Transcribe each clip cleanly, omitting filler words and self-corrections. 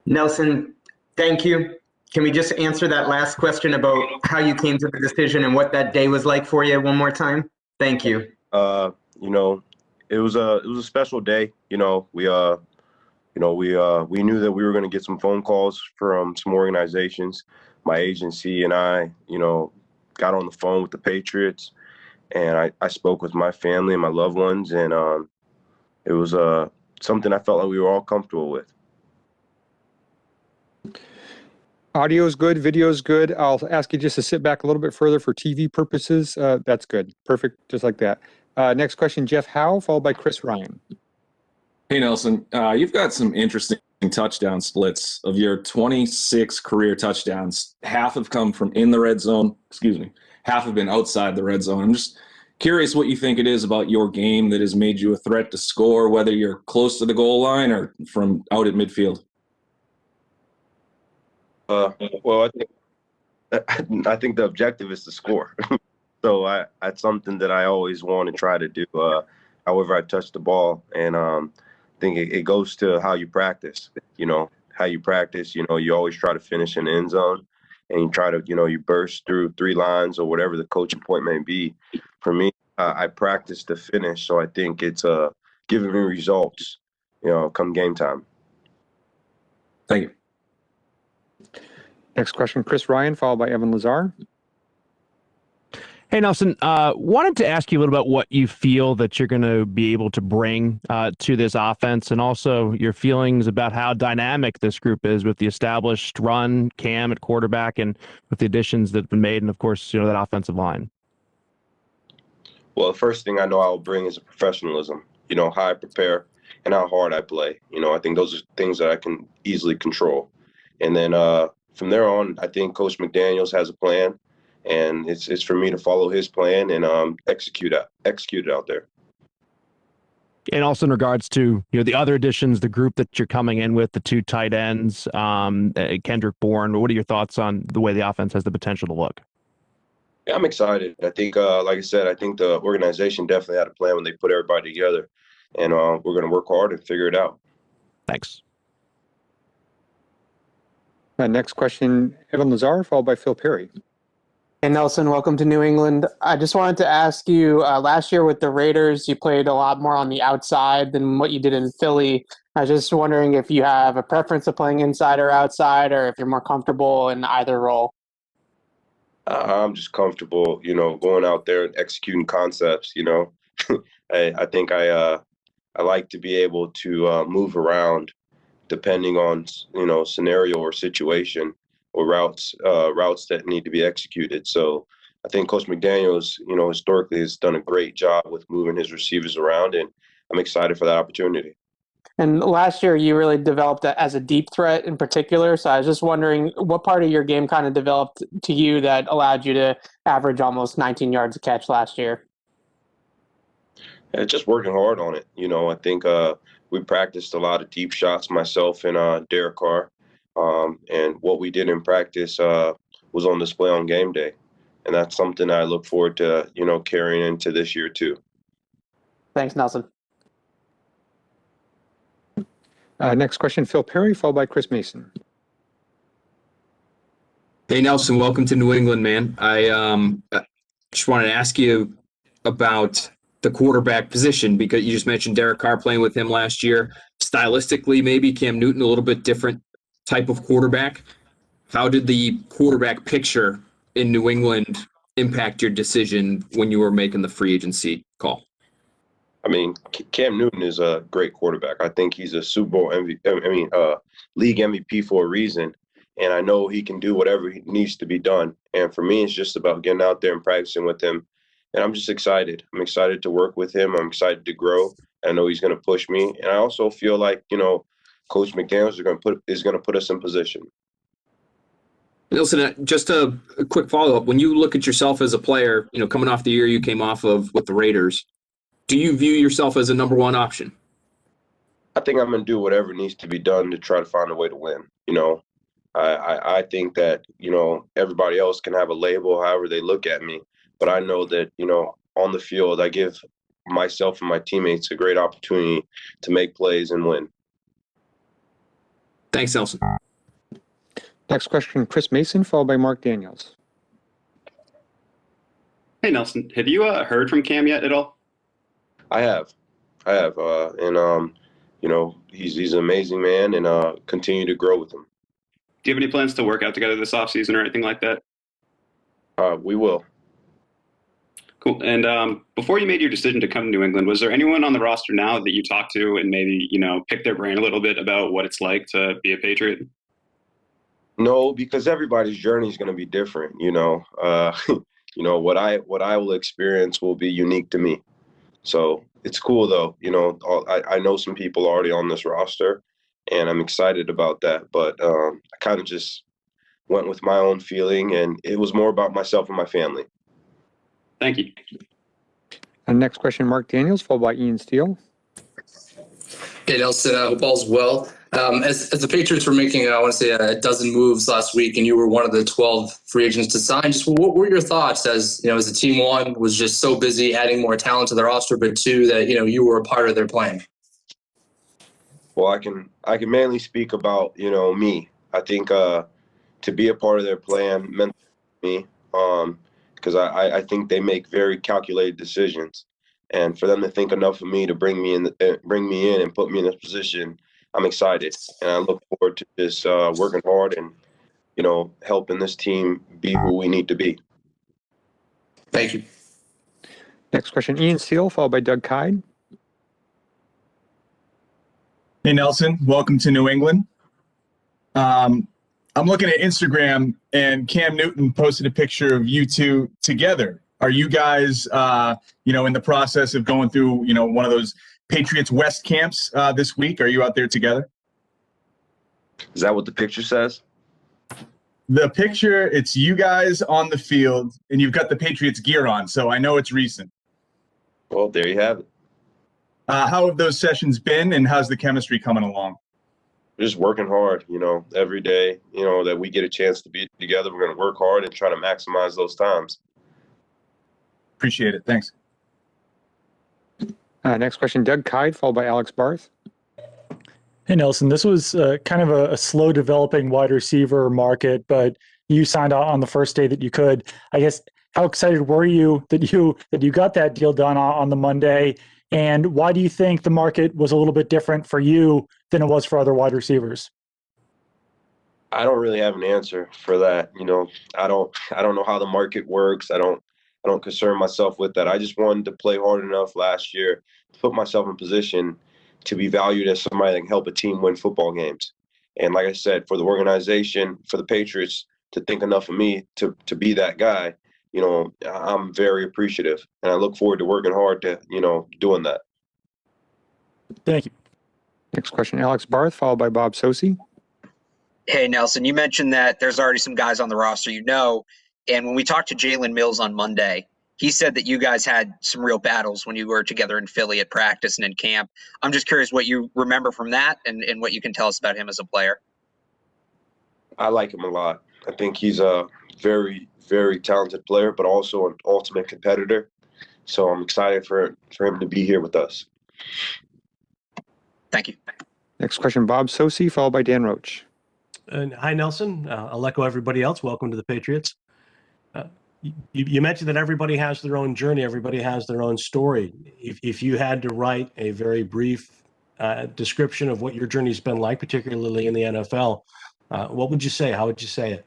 Nelson, thank you. Can we just answer that last question about how you came to the decision and what that day was like for you one more time? Thank you. Uh, you know, it was a special day. We knew that we were going to get some phone calls from some organizations. My agency and I, got on the phone with the Patriots, and I spoke with my family and my loved ones, and it was something I felt like we were all comfortable with. Audio is good, video is good. I'll ask you just to sit back a little bit further for TV purposes. That's good. Perfect, just like that. Next question, Jeff Howe, followed by Chris Ryan. Hey, Nelson, you've got some interesting touchdown splits. Of your 26 career touchdowns, half have come from in the red zone. Half have been outside the red zone. I'm just curious what you think it is about your game that has made you a threat to score, whether you're close to the goal line or from out at midfield. Well, I think the objective is to score. So that's something that I always want to try to do. However I touch the ball, and I think it goes to how you practice. How you practice. You always try to finish in the end zone, and you try to you burst through three lines or whatever the coaching point may be. For me, I practice to finish, so I think it's giving me results. Come game time. Thank you. Next question, Chris Ryan, followed by Evan Lazar. Hey, Nelson, wanted to ask you a little about what you feel that you're going to be able to bring to this offense, and also your feelings about how dynamic this group is with the established run, Cam at quarterback, and with the additions that have been made, and of course, that offensive line. Well, the first thing I know I'll bring is a professionalism, how I prepare and how hard I play. I think those are things that I can easily control. And then from there on, I think Coach McDaniels has a plan, and it's for me to follow his plan and execute it out there. And also in regards to the other additions, the group that you're coming in with, the two tight ends, Kendrick Bourne. What are your thoughts on the way the offense has the potential to look? Yeah, I'm excited. I think, like I said, I think the organization definitely had a plan when they put everybody together, and we're going to work hard and figure it out. Thanks. Next question, Evan Lazar, followed by Phil Perry. Hey, Nelson, welcome to New England. I just wanted to ask you, last year with the Raiders, you played a lot more on the outside than what you did in Philly. I was just wondering if you have a preference of playing inside or outside, or if you're more comfortable in either role. I'm just comfortable, going out there and executing concepts. I think I like to be able to move around depending on scenario or situation or routes that need to be executed. So I think Coach McDaniels, historically has done a great job with moving his receivers around, and I'm excited for that opportunity. And last year, you really developed as a deep threat in particular. So I was just wondering what part of your game kind of developed to you that allowed you to average almost 19 yards a catch last year? Yeah, just working hard on it. I think we practiced a lot of deep shots, myself and Derek Carr. And what we did in practice was on display on game day. And that's something I look forward to, carrying into this year too. Thanks, Nelson. Next question, Phil Perry, followed by Chris Mason. Hey, Nelson, welcome to New England, man. I just wanted to ask you about the quarterback position, because you just mentioned Derek Carr playing with him last year. Stylistically, maybe Cam Newton, a little bit different type of quarterback. How did the quarterback picture in New England impact your decision when you were making the free agency call? I mean, Cam Newton is a great quarterback. I think he's a Super Bowl MVP, league MVP for a reason. And I know he can do whatever he needs to be done. And for me, it's just about getting out there and practicing with him. And I'm just excited. I'm excited to work with him. I'm excited to grow. I know he's going to push me. And I also feel like, Coach McDaniels is going to put us in position. Nelson, just a quick follow-up. When you look at yourself as a player, coming off the year you came off of with the Raiders, do you view yourself as a number one option? I think I'm going to do whatever needs to be done to try to find a way to win. I think that, everybody else can have a label however they look at me. But I know that, on the field, I give myself and my teammates a great opportunity to make plays and win. Thanks, Nelson. Next question, Chris Mason, followed by Mark Daniels. Hey, Nelson, have you heard from Cam yet at all? I have, and you know, he's an amazing man, and continue to grow with him. Do you have any plans to work out together this offseason or anything like that? We will. Cool. And before you made your decision to come to New England, was there anyone on the roster now that you talked to and maybe, pick their brain a little bit about what it's like to be a Patriot? No, because everybody's journey is going to be different. What I will experience will be unique to me. So it's cool though. I know some people already on this roster, and I'm excited about that. But I kind of just went with my own feeling, and it was more about myself and my family. Thank you. And next question, Mark Daniels, followed by Ian Steele. Hey, Nelson, hope all's well. As the Patriots were making, I want to say, a dozen moves last week, and you were one of the 12 free agents to sign. Just what were your thoughts as the team, one, was just so busy adding more talent to their roster, but two, that you were a part of their plan? Well, I can mainly speak about me. I think to be a part of their plan meant to me, because I think they make very calculated decisions, and for them to think enough of me to bring me in and put me in this position, I'm excited, and I look forward to just working hard and helping this team be who we need to be. Thank you. Next question, Ian Steele, followed by Doug Kide. Hey, Nelson, welcome to New England. I'm looking at Instagram, and Cam Newton posted a picture of you two together. Are you guys, in the process of going through, one of those Patriots West camps this week? Are you out there together? Is that what the picture says? The picture, it's you guys on the field, and you've got the Patriots gear on, so I know it's recent. Well, there you have it. How have those sessions been, and how's the chemistry coming along? We're just working hard, every day, that we get a chance to be together. We're going to work hard and try to maximize those times. Appreciate it. Thanks. Next question, Doug Kide, followed by Alex Barth. Hey, Nelson, this was kind of a slow developing wide receiver market, but you signed out on the first day that you could. I guess, how excited were you that you got that deal done on the Monday? And why do you think the market was a little bit different for you than it was for other wide receivers? I don't really have an answer for that. I don't know how the market works. I don't concern myself with that. I just wanted to play hard enough last year to put myself in position to be valued as somebody that can help a team win football games. And like I said, for the organization, for the Patriots to think enough of me to be that guy, I'm very appreciative, and I look forward to working hard to, doing that. Thank you. Next question, Alex Barth, followed by Bob Sosi. Hey, Nelson, you mentioned that there's already some guys on the roster and when we talked to Jalen Mills on Monday, he said that you guys had some real battles when you were together in Philly at practice and in camp. I'm just curious what you remember from that and what you can tell us about him as a player. I like him a lot. I think he's a very, very talented player, but also an ultimate competitor. So I'm excited for him to be here with us. Thank you. Next question, Bob Sosi, followed by Dan Roach. Hi, Nelson. I'll echo everybody else. Welcome to the Patriots. You mentioned that everybody has their own journey. Everybody has their own story. If you had to write a very brief description of what your journey's been like, particularly in the NFL, what would you say? How would you say it?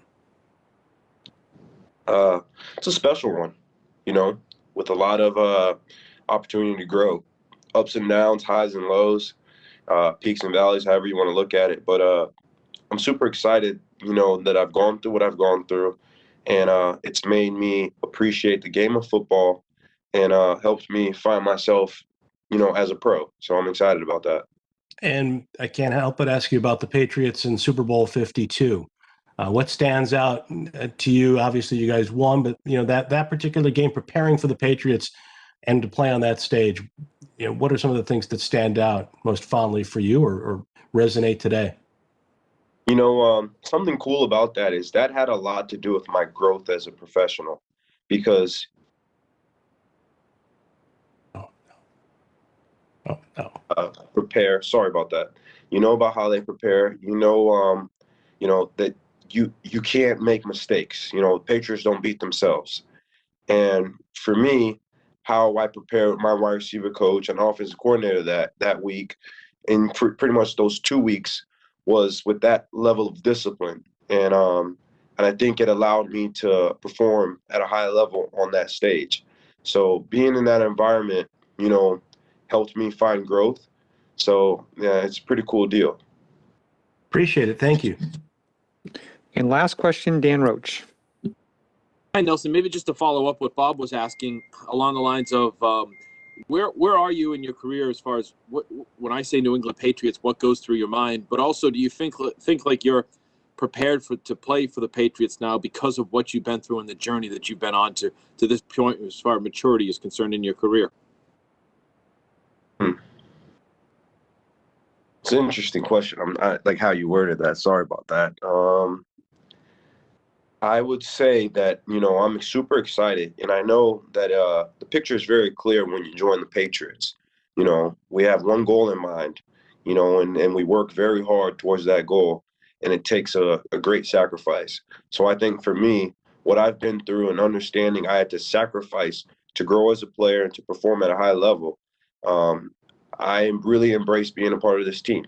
It's a special one, with a lot of opportunity to grow, ups and downs, highs and lows, peaks and valleys, however you want to look at it. But I'm super excited, that I've gone through what I've gone through, and it's made me appreciate the game of football and helps me find myself, as a pro. So I'm excited about that. And I can't help but ask you about the Patriots in Super Bowl 52. What stands out to you? Obviously, you guys won, but that particular game, preparing for the Patriots and to play on that stage, what are some of the things that stand out most fondly for you or resonate today? Something cool about that is that had a lot to do with my growth as a professional, because prepare. Sorry about that. You know about how they prepare. You know that you can't make mistakes. You know, Patriots don't beat themselves. And for me, how I prepared my wide receiver coach and offensive coordinator that week, in pretty much those 2 weeks, was with that level of discipline. And I think it allowed me to perform at a high level on that stage. So being in that environment, helped me find growth. So yeah, it's a pretty cool deal. Appreciate it. Thank you. And last question, Dan Roach. Hi, Nelson. Maybe just to follow up what Bob was asking along the lines of where are you in your career as far as when I say New England Patriots, what goes through your mind? But also, do you think like you're prepared to play for the Patriots now because of what you've been through and the journey that you've been on to this point as far as maturity is concerned in your career? It's an interesting question. I like how you worded that. Sorry about that. I would say that, I'm super excited, and I know that the picture is very clear when you join the Patriots. We have one goal in mind, and we work very hard towards that goal, and it takes a great sacrifice. So I think for me, what I've been through and understanding I had to sacrifice to grow as a player and to perform at a high level, I really embrace being a part of this team.